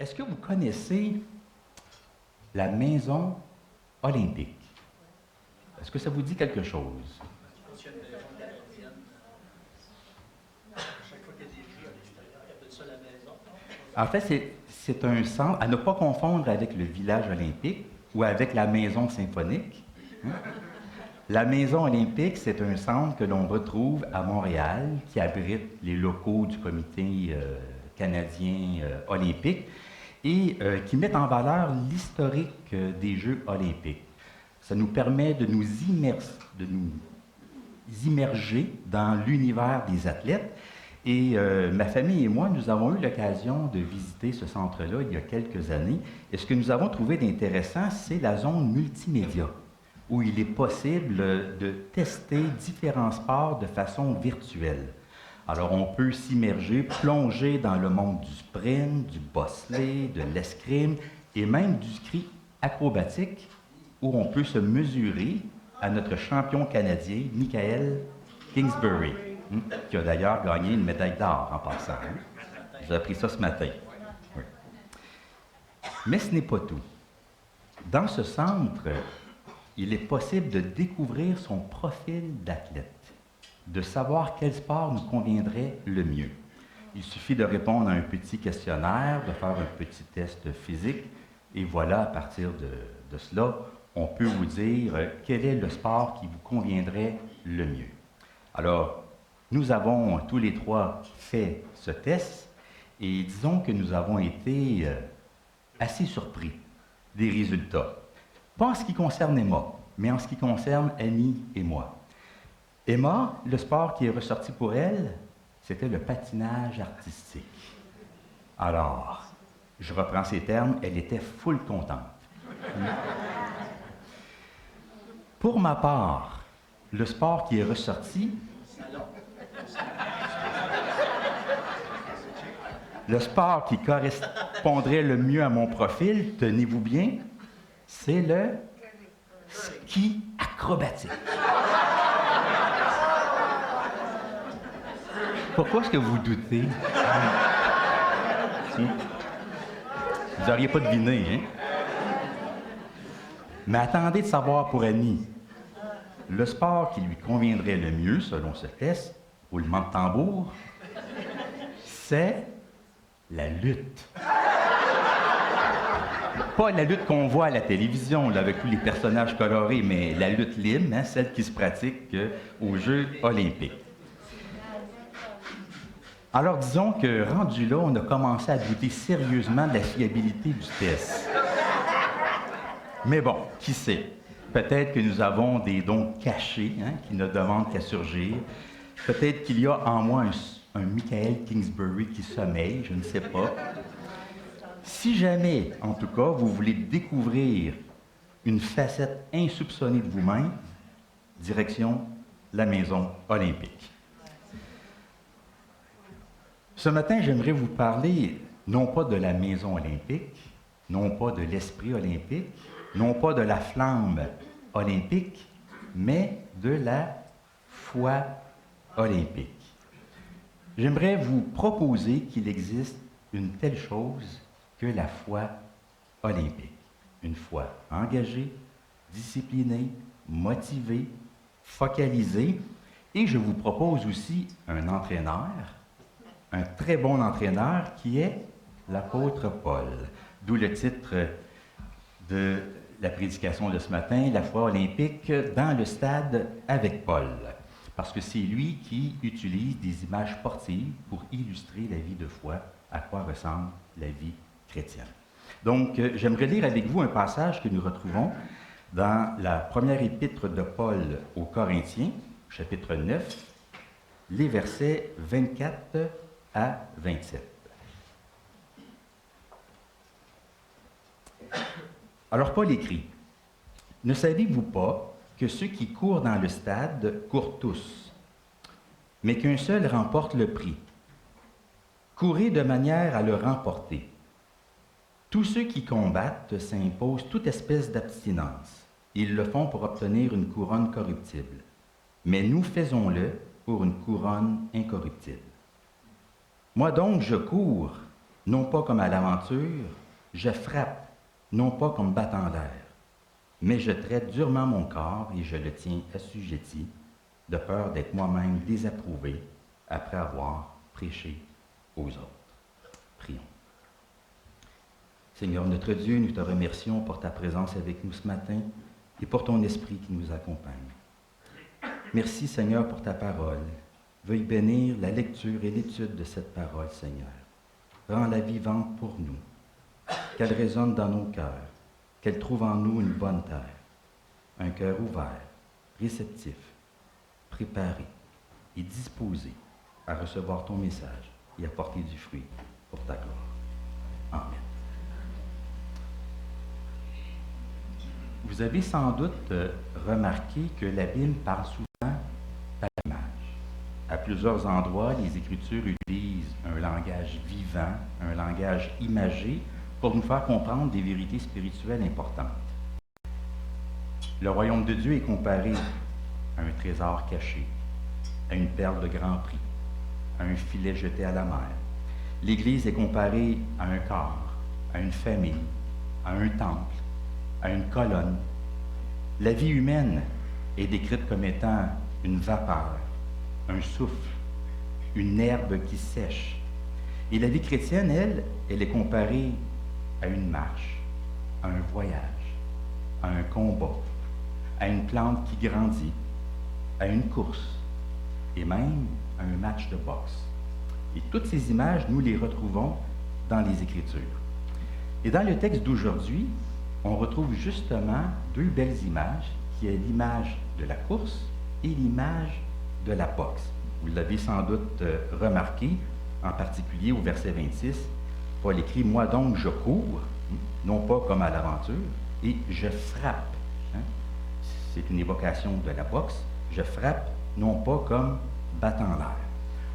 Est-ce que vous connaissez la maison olympique? Est-ce que ça vous dit quelque chose? En fait, c'est un centre, à ne pas confondre avec le village olympique ou avec la maison symphonique. Hein? La maison olympique, c'est un centre que l'on retrouve à Montréal, qui abrite les locaux du comité canadien olympique et qui met en valeur l'historique des Jeux olympiques. Ça nous permet de nous immerger dans l'univers des athlètes. Et ma famille et moi, nous avons eu l'occasion de visiter ce centre-là il y a quelques années. Et ce que nous avons trouvé d'intéressant, c'est la zone multimédia, où il est possible de tester différents sports de façon virtuelle. Alors, on peut s'immerger, plonger dans le monde du sprint, du bobsleigh, de l'escrime et même du ski acrobatique, où on peut se mesurer à notre champion canadien, Michael Kingsbury, qui a d'ailleurs gagné une médaille d'or en passant. J'ai appris ça ce matin. Oui. Mais ce n'est pas tout. Dans ce centre, il est possible de découvrir son profil d'athlète, de savoir quel sport nous conviendrait le mieux. Il suffit de répondre à un petit questionnaire, de faire un petit test physique, et voilà, à partir de cela, on peut vous dire quel est le sport qui vous conviendrait le mieux. Alors, nous avons tous les trois fait ce test, et disons que nous avons été assez surpris des résultats. Pas en ce qui concerne Emma, mais en ce qui concerne Annie et moi. Emma, le sport qui est ressorti pour elle, c'était le patinage artistique. Alors, je reprends ces termes, elle était full contente. Pour ma part, le sport qui est ressorti, le sport qui correspondrait le mieux à mon profil, tenez-vous bien, c'est le ski acrobatique. Pourquoi est-ce que vous doutez? Vous n'auriez pas deviné, hein? Mais attendez de savoir pour Annie. Le sport qui lui conviendrait le mieux, selon ce test, roulement de tambour, c'est la lutte. Pas la lutte qu'on voit à la télévision, là, avec tous les personnages colorés, mais la lutte libre, hein, celle qui se pratique aux Jeux olympiques. Alors, disons que, rendu là, on a commencé à douter sérieusement de la fiabilité du test. Mais bon, qui sait? Peut-être que nous avons des dons cachés, hein, qui ne demandent qu'à surgir. Peut-être qu'il y a en moi un Michael Kingsbury qui sommeille, je ne sais pas. Si jamais, en tout cas, vous voulez découvrir une facette insoupçonnée de vous-même, direction la maison olympique. Ce matin, j'aimerais vous parler non pas de la maison olympique, non pas de l'esprit olympique, non pas de la flamme olympique, mais de la foi olympique. J'aimerais vous proposer qu'il existe une telle chose que la foi olympique. Une foi engagée, disciplinée, motivée, focalisée. Et je vous propose aussi un entraîneur, un très bon entraîneur qui est l'apôtre Paul. D'où le titre de la prédication de ce matin, la foi olympique dans le stade avec Paul. Parce que c'est lui qui utilise des images sportives pour illustrer la vie de foi, à quoi ressemble la vie chrétienne. Donc, j'aimerais lire avec vous un passage que nous retrouvons dans la première épître de Paul aux Corinthiens, chapitre 9, les versets 24 à 27. Alors Paul écrit, « Ne savez-vous pas que ceux qui courent dans le stade courent tous, mais qu'un seul remporte le prix? Courez de manière à le remporter. Tous ceux qui combattent s'imposent toute espèce d'abstinence. Ils le font pour obtenir une couronne corruptible. Mais nous faisons-le pour une couronne incorruptible. Moi donc, je cours, non pas comme à l'aventure, je frappe, non pas comme battant l'air, mais je traite durement mon corps et je le tiens assujetti, de peur d'être moi-même désapprouvé après avoir prêché aux autres. Prions. Seigneur notre Dieu, nous te remercions pour ta présence avec nous ce matin et pour ton esprit qui nous accompagne. Merci Seigneur pour ta parole. Veuille bénir la lecture et l'étude de cette parole, Seigneur. Rends-la vivante pour nous, qu'elle résonne dans nos cœurs, qu'elle trouve en nous une bonne terre, un cœur ouvert, réceptif, préparé et disposé à recevoir ton message et à porter du fruit pour ta gloire. Amen. Vous avez sans doute remarqué que la Bible parle souvent par l'image. À plusieurs endroits, les Écritures utilisent un langage vivant, un langage imagé, pour nous faire comprendre des vérités spirituelles importantes. Le royaume de Dieu est comparé à un trésor caché, à une perle de grand prix, à un filet jeté à la mer. L'Église est comparée à un corps, à une famille, à un temple, à une colonne. La vie humaine est décrite comme étant une vapeur, un souffle, une herbe qui sèche. Et la vie chrétienne, elle est comparée à une marche, à un voyage, à un combat, à une plante qui grandit, à une course et même à un match de boxe. Et toutes ces images, nous les retrouvons dans les Écritures. Et dans le texte d'aujourd'hui, on retrouve justement deux belles images, qui est l'image de la course et l'image de la boxe. Vous l'avez sans doute remarqué, en particulier au verset 26, Paul écrit « Moi donc je cours, non pas comme à l'aventure, et je frappe. » C'est une évocation de la boxe. Je frappe, non pas comme battant l'air.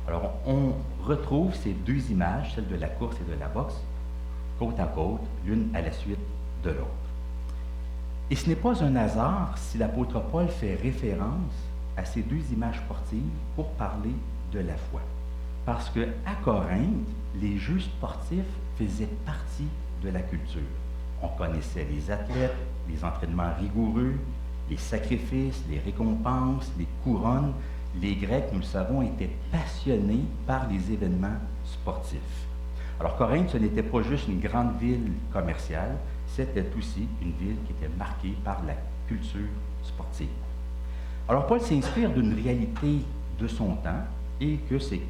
Alors, on retrouve ces deux images, celle de la course et de la boxe, côte à côte, l'une à la suite de l'autre. Et ce n'est pas un hasard si l'apôtre Paul fait référence à ces deux images sportives pour parler de la foi. Parce qu'à Corinthe, les jeux sportifs faisaient partie de la culture. On connaissait les athlètes, les entraînements rigoureux, les sacrifices, les récompenses, les couronnes. Les Grecs, nous le savons, étaient passionnés par les événements sportifs. Alors Corinthe, ce n'était pas juste une grande ville commerciale, c'était aussi une ville qui était marquée par la culture sportive. Alors Paul s'inspire d'une réalité de son temps et que ses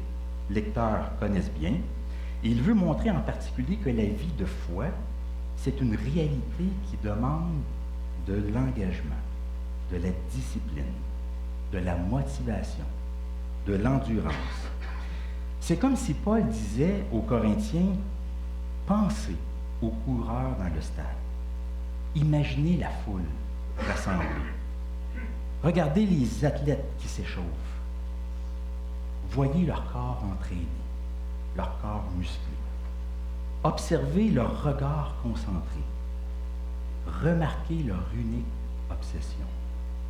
lecteurs connaissent bien. Et il veut montrer en particulier que la vie de foi, c'est une réalité qui demande de l'engagement, de la discipline, de la motivation, de l'endurance. C'est comme si Paul disait aux Corinthiens, pensez aux coureurs dans le stade. Imaginez la foule rassemblée. Regardez les athlètes qui s'échauffent. Voyez leur corps entraîné, leur corps musclé. Observez leur regard concentré. Remarquez leur unique obsession,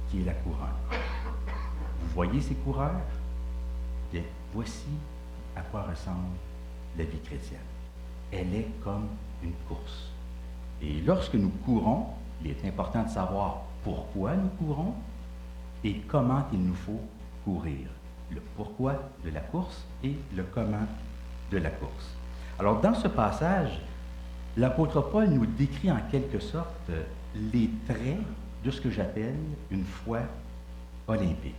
qui est la couronne. Vous voyez ces coureurs? Bien, voici à quoi ressemble la vie chrétienne. Elle est comme une course. Et lorsque nous courons, il est important de savoir pourquoi nous courons et comment il nous faut courir. Le pourquoi de la course et le comment de la course. Alors, dans ce passage, l'apôtre Paul nous décrit en quelque sorte les traits de ce que j'appelle une foi olympique.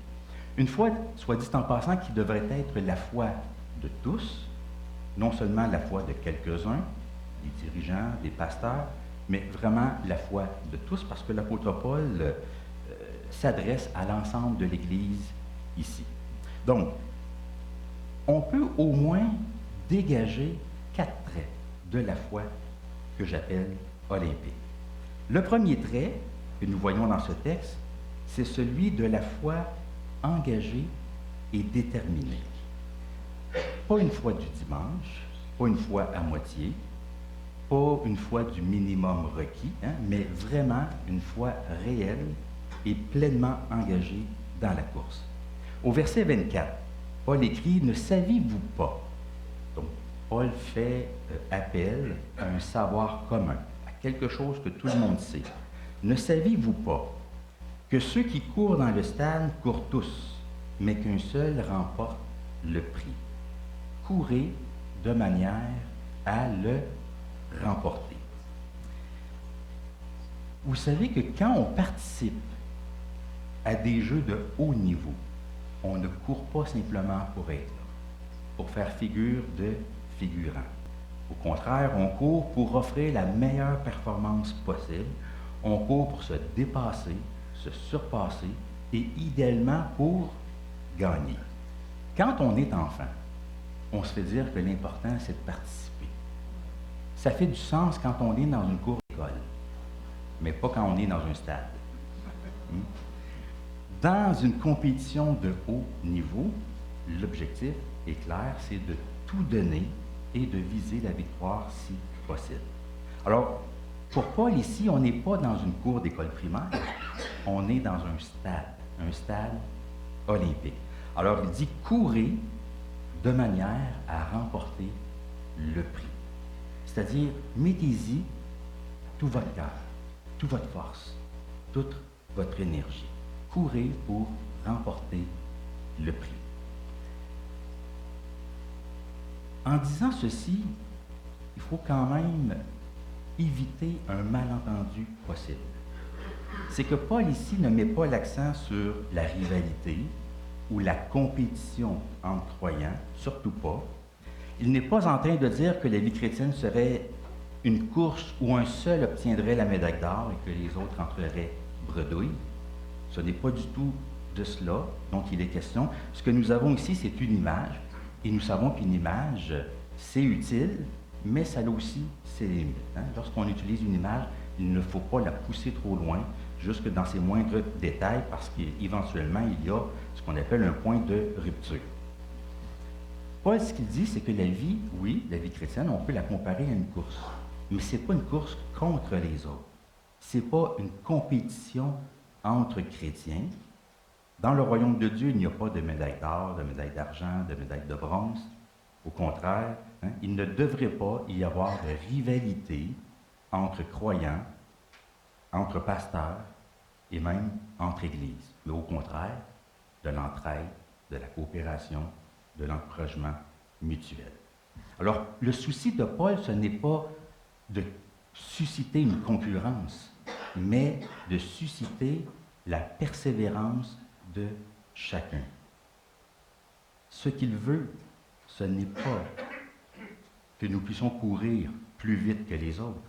Une foi, soit dit en passant, qui devrait être la foi de tous, non seulement la foi de quelques-uns, des dirigeants, des pasteurs, mais vraiment la foi de tous, parce que l'apôtre Paul s'adresse à l'ensemble de l'Église ici. Donc, on peut au moins dégager 4 traits de la foi que j'appelle olympique. Le premier trait que nous voyons dans ce texte, c'est celui de la foi engagée et déterminée. Pas une foi du dimanche, pas une foi à moitié, pas une foi du minimum requis, mais vraiment une foi réelle et pleinement engagée dans la course. Au verset 24, Paul écrit « Ne saviez-vous pas » donc Paul fait appel à un savoir commun, à quelque chose que tout le monde sait. Ne saviez-vous pas que ceux qui courent dans le stade courent tous, mais qu'un seul remporte le prix? Courez de manière à le remporter. Vous savez que quand on participe à des jeux de haut niveau, on ne court pas simplement pour être là, pour faire figure de figurant. Au contraire, on court pour offrir la meilleure performance possible. On court pour se dépasser, se surpasser et idéalement pour gagner. Quand on est enfant, on se fait dire que l'important, c'est de participer. Ça fait du sens quand on est dans une cour d'école, mais pas quand on est dans un stade. Dans une compétition de haut niveau, l'objectif est clair, c'est de tout donner et de viser la victoire si possible. Alors, pour Paul ici, on n'est pas dans une cour d'école primaire, on est dans un stade olympique. Alors, il dit « courez de manière à remporter le prix ». C'est-à-dire, mettez-y tout votre cœur, toute votre force, toute votre énergie. Courez pour remporter le prix. En disant ceci, il faut quand même éviter un malentendu possible. C'est que Paul ici ne met pas l'accent sur la rivalité ou la compétition entre croyants, surtout pas. Il n'est pas en train de dire que la vie chrétienne serait une course où un seul obtiendrait la médaille d'or et que les autres entreraient bredouilles. Ce n'est pas du tout de cela dont il est question. Ce que nous avons ici, c'est une image. Et nous savons qu'une image, c'est utile, mais ça a aussi ses limites. Lorsqu'on utilise une image, il ne faut pas la pousser trop loin, jusque dans ses moindres détails, parce qu'éventuellement, il y a ce qu'on appelle un point de rupture. Paul, ce qu'il dit, c'est que la vie, oui, la vie chrétienne, on peut la comparer à une course. Mais ce n'est pas une course contre les autres. Ce n'est pas une compétition entre chrétiens. Dans le royaume de Dieu, il n'y a pas de médaille d'or, de médaille d'argent, de médaille de bronze. Au contraire, il ne devrait pas y avoir de rivalité entre croyants, entre pasteurs et même entre églises. Mais au contraire, de l'entraide, de la coopération, de l'encouragement mutuel. Alors, le souci de Paul, ce n'est pas de susciter une concurrence, mais de susciter la persévérance de chacun. Ce qu'il veut, ce n'est pas que nous puissions courir plus vite que les autres,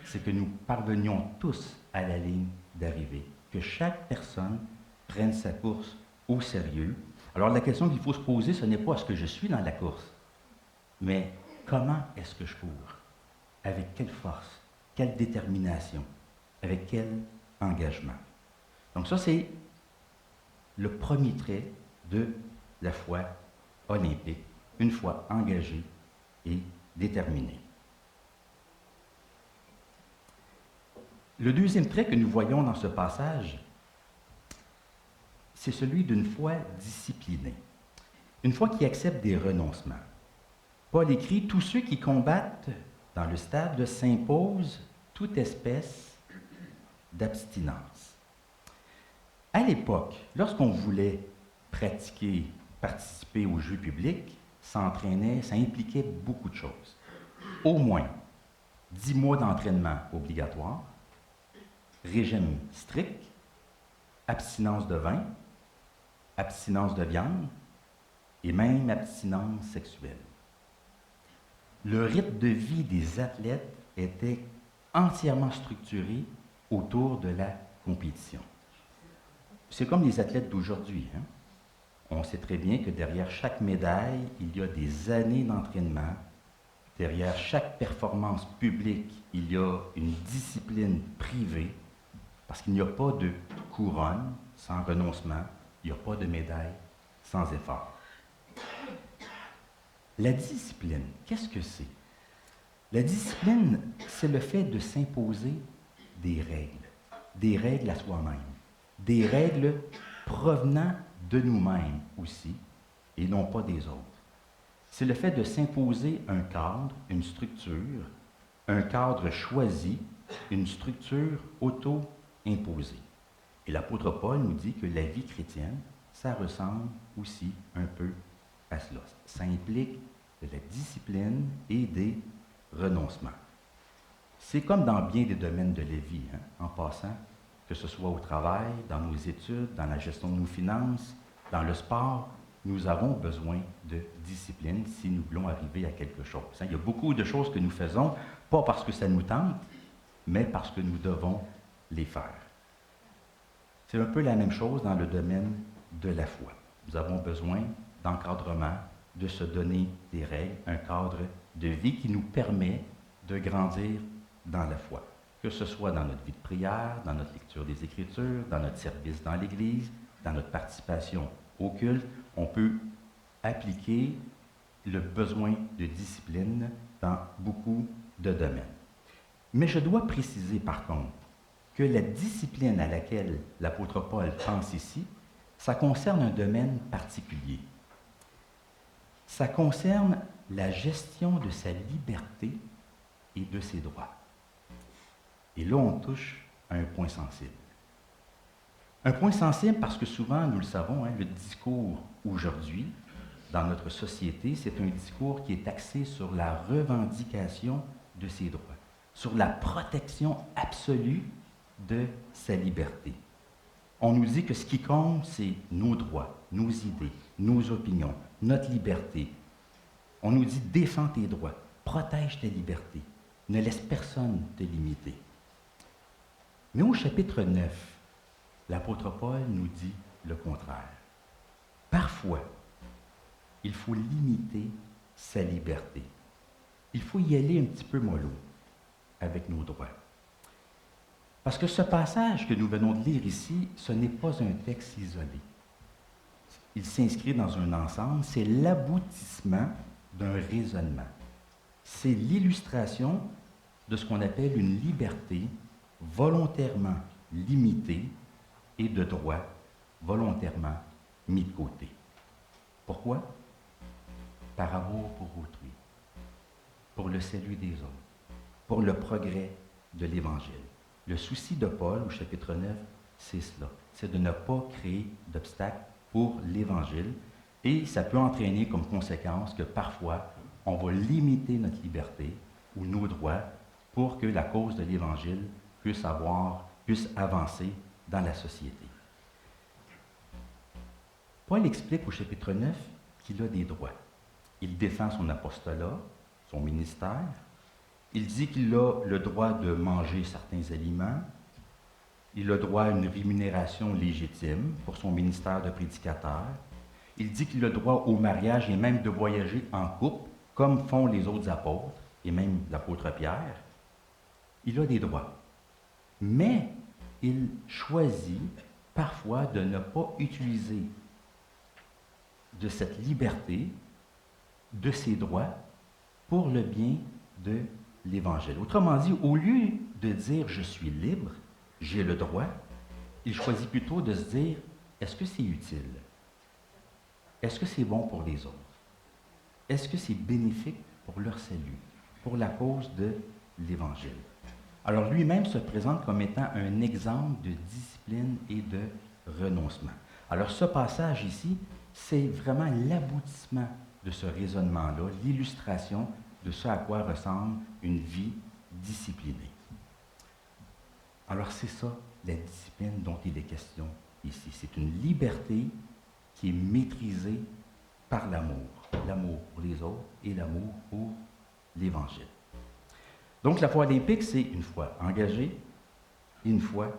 c'est que nous parvenions tous à la ligne d'arrivée, que chaque personne prenne sa course au sérieux. Alors la question qu'il faut se poser, ce n'est pas est-ce que je suis dans la course, mais comment est-ce que je cours? Avec quelle force? Quelle détermination? Avec quel engagement? Donc ça, c'est le premier trait de la foi olympique, une foi engagée et déterminée. Le deuxième trait que nous voyons dans ce passage, c'est celui d'une foi disciplinée, une foi qui accepte des renoncements. Paul écrit « Tous ceux qui combattent dans le stade s'imposent toute espèce d'abstinence ». À l'époque, lorsqu'on voulait participer aux jeux publics, s'entraîner, ça impliquait beaucoup de choses. Au moins 10 mois d'entraînement obligatoire, régime strict, abstinence de vin, abstinence de viande et même abstinence sexuelle. Le rythme de vie des athlètes était entièrement structuré autour de la compétition. C'est comme les athlètes d'aujourd'hui. On sait très bien que derrière chaque médaille, il y a des années d'entraînement. Derrière chaque performance publique, il y a une discipline privée, parce qu'il n'y a pas de couronne sans renoncement, il n'y a pas de médaille sans effort. La discipline, qu'est-ce que c'est? La discipline, c'est le fait de s'imposer des règles à soi-même, des règles provenant de nous-mêmes aussi, et non pas des autres. C'est le fait de s'imposer un cadre, une structure, un cadre choisi, une structure auto-imposée. Et l'apôtre Paul nous dit que la vie chrétienne, ça ressemble aussi un peu à cela. Ça implique de la discipline et des renoncements. C'est comme dans bien des domaines de la vie, en passant, que ce soit au travail, dans nos études, dans la gestion de nos finances, dans le sport, nous avons besoin de discipline si nous voulons arriver à quelque chose. Il y a beaucoup de choses que nous faisons, pas parce que ça nous tente, mais parce que nous devons les faire. C'est un peu la même chose dans le domaine de la foi. Nous avons besoin d'encadrement, de se donner des règles, un cadre de vie qui nous permet de grandir dans la foi. Que ce soit dans notre vie de prière, dans notre lecture des Écritures, dans notre service dans l'Église, dans notre participation au culte, on peut appliquer le besoin de discipline dans beaucoup de domaines. Mais je dois préciser par contre que la discipline à laquelle l'apôtre Paul pense ici, ça concerne un domaine particulier. Ça concerne la gestion de sa liberté et de ses droits. Et là, on touche à un point sensible. Un point sensible parce que souvent, nous le savons, le discours aujourd'hui, dans notre société, c'est un discours qui est axé sur la revendication de ses droits, sur la protection absolue de sa liberté. On nous dit que ce qui compte, c'est nos droits, nos idées, nos opinions, notre liberté. On nous dit « défends tes droits, protège ta liberté, ne laisse personne te limiter ». Mais au chapitre 9, l'apôtre Paul nous dit le contraire. Parfois, il faut limiter sa liberté. Il faut y aller un petit peu mollo avec nos droits. Parce que ce passage que nous venons de lire ici, ce n'est pas un texte isolé. Il s'inscrit dans un ensemble, c'est l'aboutissement d'un raisonnement. C'est l'illustration de ce qu'on appelle une liberté volontairement limitée et de droits volontairement mis de côté. Pourquoi? Par amour pour autrui, pour le salut des autres, pour le progrès de l'Évangile. Le souci de Paul au chapitre 9, c'est cela, c'est de ne pas créer d'obstacles pour l'Évangile et ça peut entraîner comme conséquence que parfois on va limiter notre liberté ou nos droits pour que la cause de l'Évangile puisse avancer dans la société. Paul explique au chapitre 9 qu'il a des droits. Il défend son apostolat, son ministère. Il dit qu'il a le droit de manger certains aliments. Il a droit à une rémunération légitime pour son ministère de prédicateur. Il dit qu'il a droit au mariage et même de voyager en couple, comme font les autres apôtres, et même l'apôtre Pierre. Il a des droits. Mais il choisit parfois de ne pas utiliser de cette liberté, de ses droits, pour le bien de l'Évangile. Autrement dit, au lieu de dire « je suis libre, j'ai le droit », il choisit plutôt de se dire « est-ce que c'est utile? Est-ce que c'est bon pour les autres? Est-ce que c'est bénéfique pour leur salut, pour la cause de l'Évangile? » Alors lui-même se présente comme étant un exemple de discipline et de renoncement. Alors ce passage ici, c'est vraiment l'aboutissement de ce raisonnement-là, l'illustration de ce à quoi ressemble une vie disciplinée. Alors c'est ça, la discipline dont il est question ici. C'est une liberté qui est maîtrisée par l'amour. L'amour pour les autres et l'amour pour l'Évangile. Donc la foi olympique, c'est une foi engagée et une foi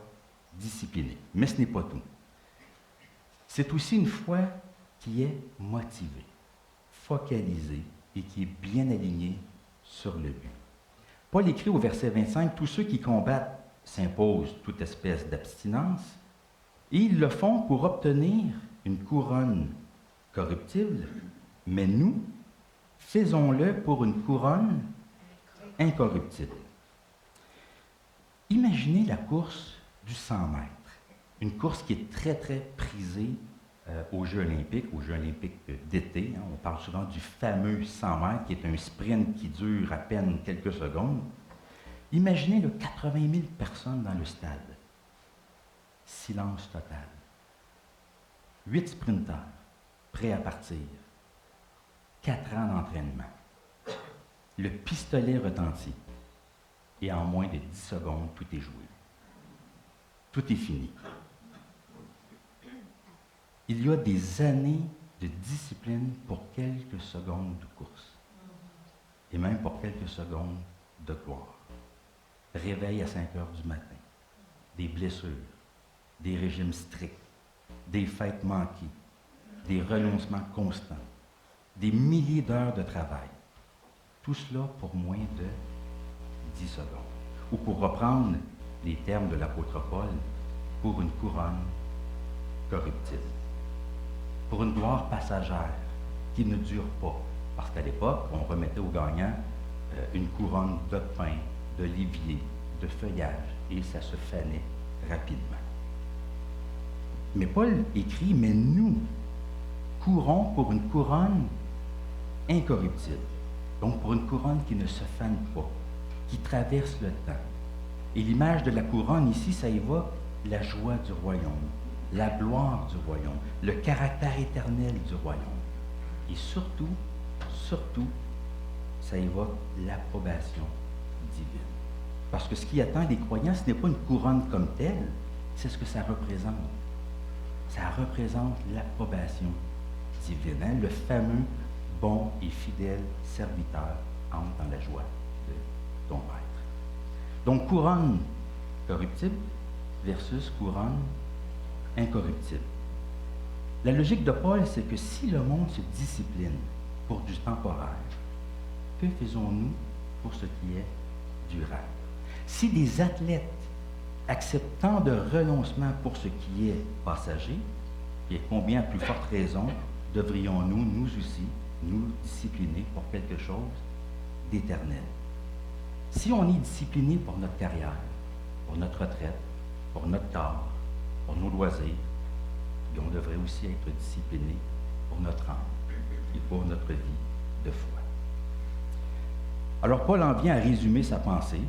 disciplinée. Mais ce n'est pas tout. C'est aussi une foi qui est motivée, focalisée et qui est bien alignée sur le but. Paul écrit au verset 25, « Tous ceux qui combattent s'imposent toute espèce d'abstinence, et ils le font pour obtenir une couronne corruptible, mais nous, faisons-le pour une couronne incorruptible. » Imaginez la course du 100 mètres, une course qui est très, très prisée aux Jeux olympiques d'été. On parle souvent du fameux 100 mètres, qui est un sprint qui dure à peine quelques secondes. Imaginez 80 000 personnes dans le stade. Silence total. 8 sprinteurs prêts à partir. 4 ans d'entraînement. Le pistolet retentit. Et en moins de 10 secondes, tout est joué. Tout est fini. Il y a des années de discipline pour quelques secondes de course. Et même pour quelques secondes de gloire. Réveil à 5 heures du matin. Des blessures. Des régimes stricts. Des fêtes manquées. Des renoncements constants. Des milliers d'heures de travail. Tout cela pour moins de 10 secondes. Ou pour reprendre les termes de l'apôtre Paul, pour une couronne corruptible. Pour une gloire passagère qui ne dure pas. Parce qu'à l'époque, on remettait aux gagnants une couronne de pin, d'olivier, de feuillage, et ça se fanait rapidement. Mais Paul écrit, mais nous courons pour une couronne incorruptible. Donc pour une couronne qui ne se fane pas, qui traverse le temps. Et l'image de la couronne ici, ça évoque la joie du royaume, la gloire du royaume, le caractère éternel du royaume. Et surtout, ça évoque l'approbation divine. Parce que ce qui attend les croyants, ce n'est pas une couronne comme telle, c'est ce que ça représente. Ça représente l'approbation divine, hein? Le fameux bon et fidèle serviteur entre dans la joie de ton maître. Donc, couronne corruptible versus couronne incorruptible. La logique de Paul, c'est que si le monde se discipline pour du temporaire, que faisons-nous pour ce qui est durable? Si des athlètes acceptent tant de renoncements pour ce qui est passager, et combien à plus forte raison devrions-nous, nous aussi, nous discipliner pour quelque chose d'éternel? Si on est discipliné pour notre carrière, pour notre retraite, pour notre corps, pour nos loisirs, on devrait aussi être discipliné pour notre âme et pour notre vie de foi. Alors Paul en vient à résumer sa pensée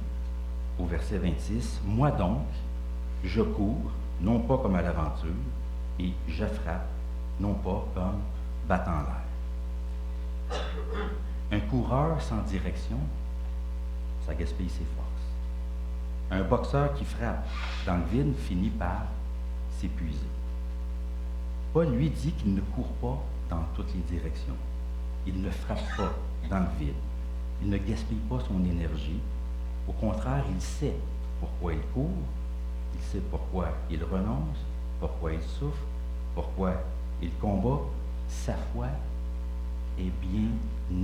au verset 26. « Moi donc, je cours, non pas comme à l'aventure, et je frappe, non pas comme battant l'air. » Un coureur sans direction, ça gaspille ses forces. Un boxeur qui frappe dans le vide finit par s'épuiser. Paul lui dit qu'il ne court pas dans toutes les directions. Il ne frappe pas dans le vide. Il ne gaspille pas son énergie. Au contraire, il sait pourquoi il court, il sait pourquoi il renonce, pourquoi il souffre, pourquoi il combat. Sa foi est bien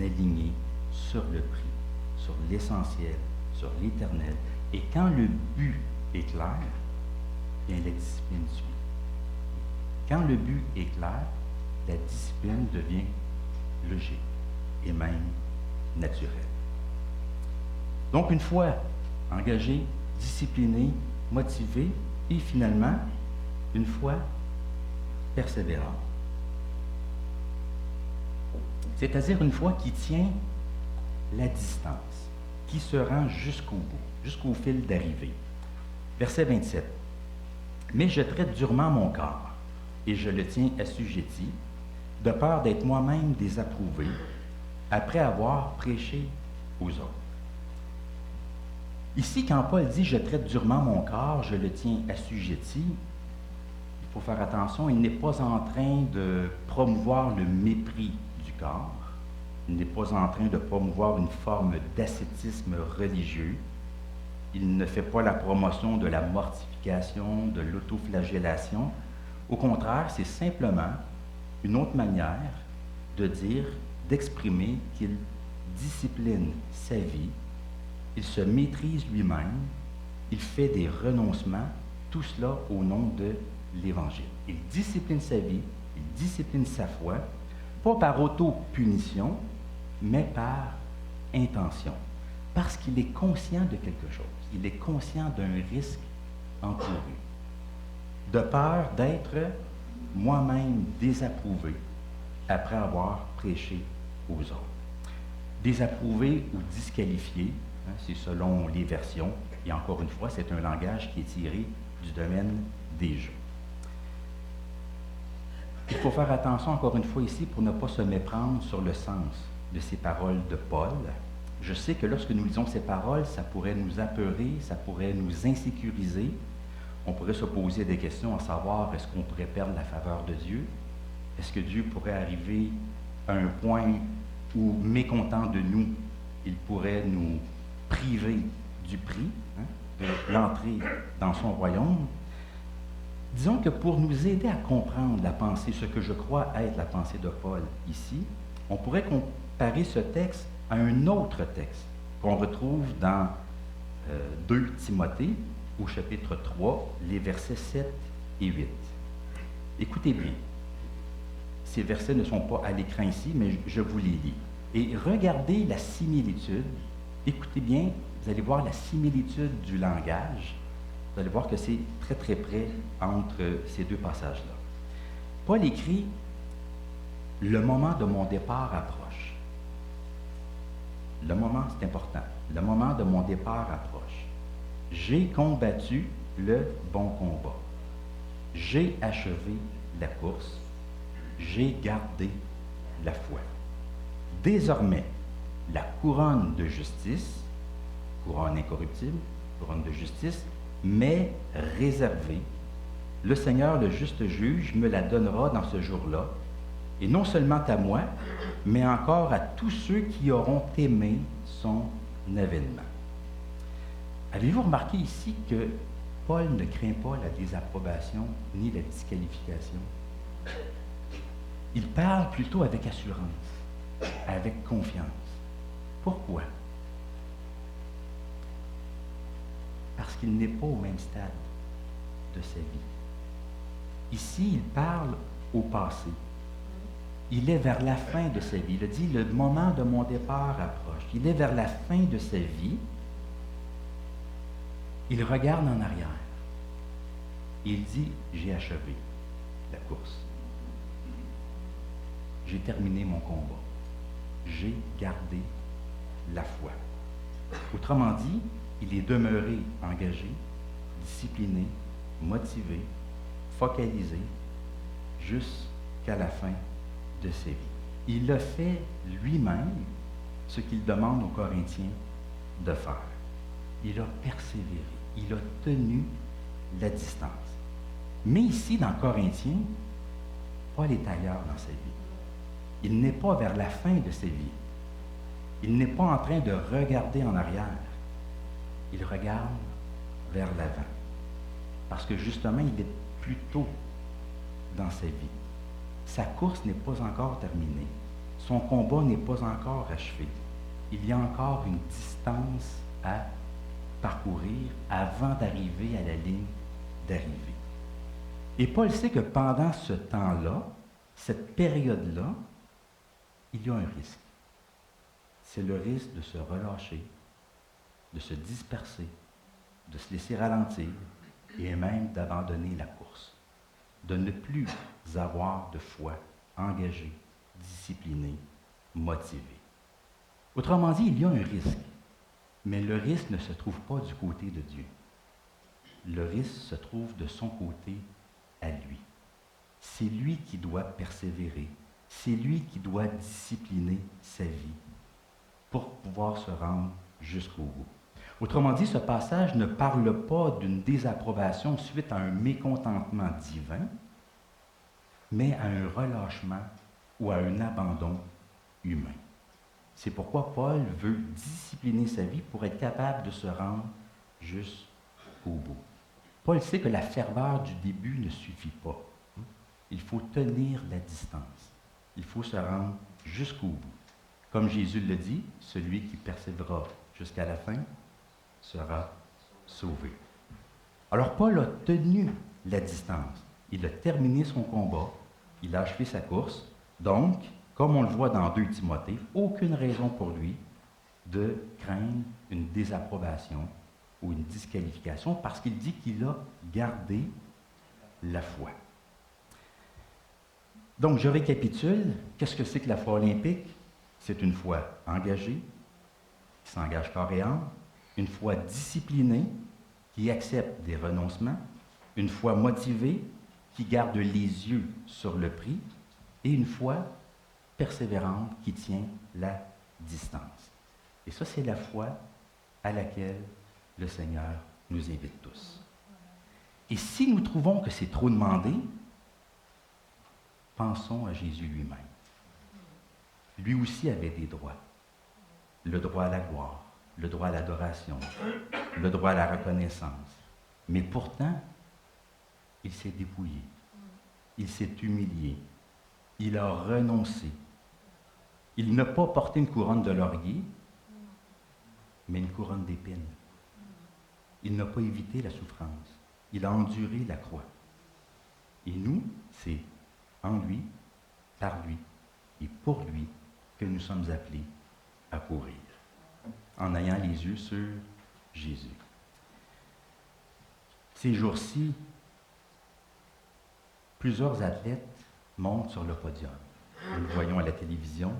alignée sur le prix, sur l'essentiel, sur l'éternel. Et quand le but est clair, bien la discipline suit. Quand le but est clair, la discipline devient logique et même naturelle. Donc, une fois engagé, discipliné, motivé et finalement, une fois persévérant. C'est-à-dire une foi qui tient la distance, qui se rend jusqu'au bout, jusqu'au fil d'arrivée. Verset 27. « Mais je traite durement mon corps, et je le tiens assujetti, de peur d'être moi-même désapprouvé, après avoir prêché aux autres. » Ici, quand Paul dit « je traite durement mon corps, je le tiens assujetti », il faut faire attention, il n'est pas en train de promouvoir le mépris du corps, il n'est pas en train de promouvoir une forme d'ascétisme religieux, il ne fait pas la promotion de la mortification, de l'autoflagellation. Au contraire, c'est simplement une autre manière de dire, d'exprimer qu'il discipline sa vie, il se maîtrise lui-même, il fait des renoncements, tout cela au nom de l'Évangile. Il discipline sa vie, il discipline sa foi, pas par auto-punition, mais par intention, parce qu'il est conscient de quelque chose, il est conscient d'un risque encouru, de peur d'être moi-même désapprouvé après avoir prêché aux autres. Désapprouvé ou disqualifié, hein, c'est selon les versions, et encore une fois, c'est un langage qui est tiré du domaine des jeux. Il faut faire attention encore une fois ici pour ne pas se méprendre sur le sens de ces paroles de Paul. Je sais que lorsque nous lisons ces paroles, ça pourrait nous apeurer, ça pourrait nous insécuriser. On pourrait se poser des questions à savoir, est-ce qu'on pourrait perdre la faveur de Dieu? Est-ce que Dieu pourrait arriver à un point où, mécontent de nous, il pourrait nous priver du prix, hein, de l'entrée dans son royaume? Disons que pour nous aider à comprendre la pensée, ce que je crois être la pensée de Paul ici, on pourrait comparer ce texte à un autre texte qu'on retrouve dans 2 Timothée, au chapitre 3, les versets 7 et 8. Écoutez bien. Ces versets ne sont pas à l'écran ici, mais je vous les lis. Et regardez la similitude. Écoutez bien, vous allez voir la similitude du langage. Vous allez voir que c'est très, très près entre ces 2 passages-là. Paul écrit « Le moment de mon départ approche ». Le moment, c'est important. Le moment de mon départ approche. J'ai combattu le bon combat. J'ai achevé la course. J'ai gardé la foi. Désormais, la couronne de justice, couronne incorruptible, couronne de justice, m'est réservée. Le Seigneur, le juste juge, me la donnera dans ce jour-là, et non seulement à moi, mais encore à tous ceux qui auront aimé son avènement. Avez-vous remarqué ici que Paul ne craint pas la désapprobation ni la disqualification? Il parle plutôt avec assurance, avec confiance. Pourquoi? Parce qu'il n'est pas au même stade de sa vie. Ici, il parle au passé. Il est vers la fin de sa vie. Il a dit, le moment de mon départ approche. Il est vers la fin de sa vie. Il regarde en arrière. Il dit, j'ai achevé la course. J'ai terminé mon combat. J'ai gardé la foi. Autrement dit, il est demeuré engagé, discipliné, motivé, focalisé, jusqu'à la fin de sa vie. Il a fait lui-même ce qu'il demande aux Corinthiens de faire. Il a persévéré. Il a tenu la distance. Mais ici, dans Corinthiens, Paul est ailleurs dans sa vie. Il n'est pas vers la fin de sa vie. Il n'est pas en train de regarder en arrière. Il regarde vers l'avant. Parce que justement, il est plus tôt dans sa vie. Sa course n'est pas encore terminée. Son combat n'est pas encore achevé. Il y a encore une distance à parcourir avant d'arriver à la ligne d'arrivée. Et Paul sait que pendant ce temps-là, cette période-là, il y a un risque. C'est le risque de se relâcher, de se disperser, de se laisser ralentir et même d'abandonner la course, de ne plus avoir de foi engagée, disciplinée, motivée. Autrement dit, il y a un risque, mais le risque ne se trouve pas du côté de Dieu. Le risque se trouve de son côté à lui. C'est lui qui doit persévérer, c'est lui qui doit discipliner sa vie pour pouvoir se rendre jusqu'au bout. Autrement dit, ce passage ne parle pas d'une désapprobation suite à un mécontentement divin, mais à un relâchement ou à un abandon humain. C'est pourquoi Paul veut discipliner sa vie pour être capable de se rendre jusqu'au bout. Paul sait que la ferveur du début ne suffit pas. Il faut tenir la distance. Il faut se rendre jusqu'au bout. Comme Jésus le dit, celui qui persévérera jusqu'à la fin sera sauvé. Alors Paul a tenu la distance. Il a terminé son combat. Il a achevé sa course. Donc, comme on le voit dans 2 Timothée, aucune raison pour lui de craindre une désapprobation ou une disqualification parce qu'il dit qu'il a gardé la foi. Donc, je récapitule. Qu'est-ce que c'est que la foi olympique? C'est une foi engagée, qui s'engage corps et âme, une foi disciplinée, qui accepte des renoncements, une foi motivée, qui garde les yeux sur le prix, et une foi persévérante qui tient la distance. Et ça, c'est la foi à laquelle le Seigneur nous invite tous. Et si nous trouvons que c'est trop demandé, pensons à Jésus lui-même. Lui aussi avait des droits. Le droit à la gloire, le droit à l'adoration, le droit à la reconnaissance. Mais pourtant, il s'est dépouillé. Il s'est humilié. Il a renoncé. Il n'a pas porté une couronne de laurier, mais une couronne d'épines. Il n'a pas évité la souffrance. Il a enduré la croix. Et nous, c'est en lui, par lui et pour lui que nous sommes appelés à courir, en ayant les yeux sur Jésus. Ces jours-ci, plusieurs athlètes montent sur le podium. Nous le voyons à la télévision.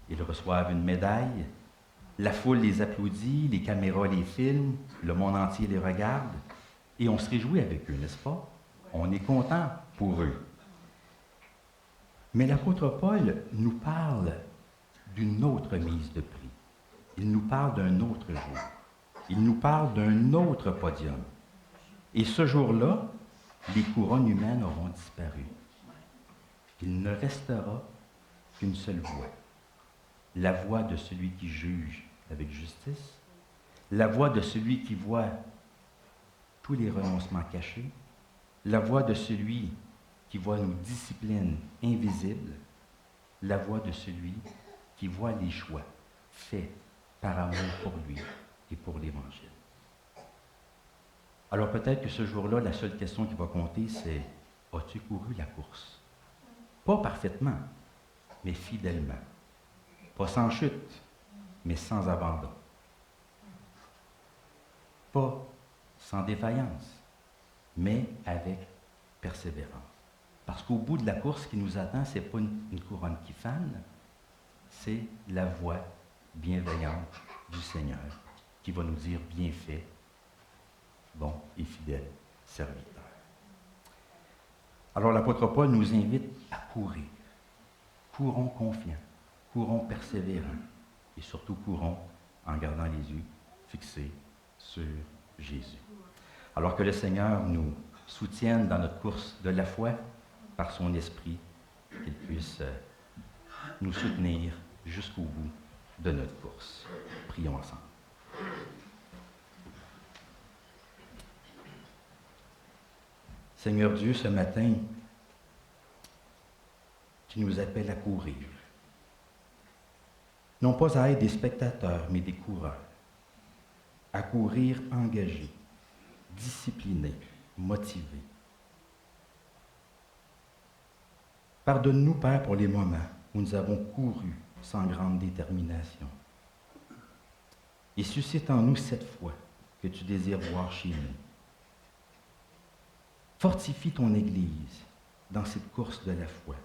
Ils reçoivent une médaille. La foule les applaudit, les caméras les filment, le monde entier les regarde. Et on se réjouit avec eux, n'est-ce pas? On est content pour eux. Mais l'apôtre Paul nous parle d'une autre mise de prix. Il nous parle d'un autre jour. Il nous parle d'un autre podium. Et ce jour-là, les couronnes humaines auront disparu. Il ne restera qu'une seule voix. La voix de celui qui juge avec justice, la voix de celui qui voit tous les renoncements cachés, la voix de celui qui voit nos disciplines invisibles, la voix de celui qui voit les choix faits par amour pour lui et pour l'Évangile. Alors peut-être que ce jour-là, la seule question qui va compter, c'est « As-tu couru la course? » Pas parfaitement, mais fidèlement. Pas sans chute, mais sans abandon. Pas sans défaillance, mais avec persévérance. Parce qu'au bout de la course, ce qui nous attend, ce n'est pas une couronne qui fane, c'est la voix bienveillante du Seigneur qui va nous dire « Bien fait, bon et fidèle serviteur ». Alors l'apôtre Paul nous invite à courir. Courons confiants, courons persévérants et surtout courons en gardant les yeux fixés sur Jésus. Alors que le Seigneur nous soutienne dans notre course de la foi par son esprit, qu'il puisse nous soutenir jusqu'au bout de notre course. Prions ensemble. Seigneur Dieu, ce matin, tu nous appelles à courir. Non pas à être des spectateurs, mais des coureurs. À courir engagés, disciplinés, motivés. Pardonne-nous, Père, pour les moments où nous avons couru sans grande détermination. Et suscite en nous cette foi que tu désires voir chez nous. Fortifie ton Église dans cette course de la foi.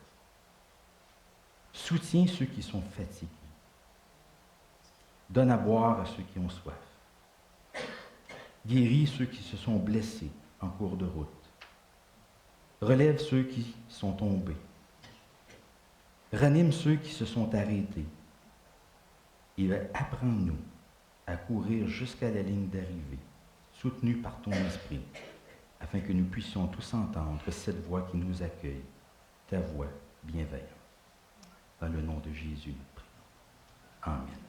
Soutiens ceux qui sont fatigués. Donne à boire à ceux qui ont soif. Guéris ceux qui se sont blessés en cours de route. Relève ceux qui sont tombés. Ranime ceux qui se sont arrêtés. Et apprends-nous à courir jusqu'à la ligne d'arrivée, soutenus par ton esprit, afin que nous puissions tous entendre cette voix qui nous accueille, ta voix bienveillante. Dans le nom de Jésus, nous prions. Amen.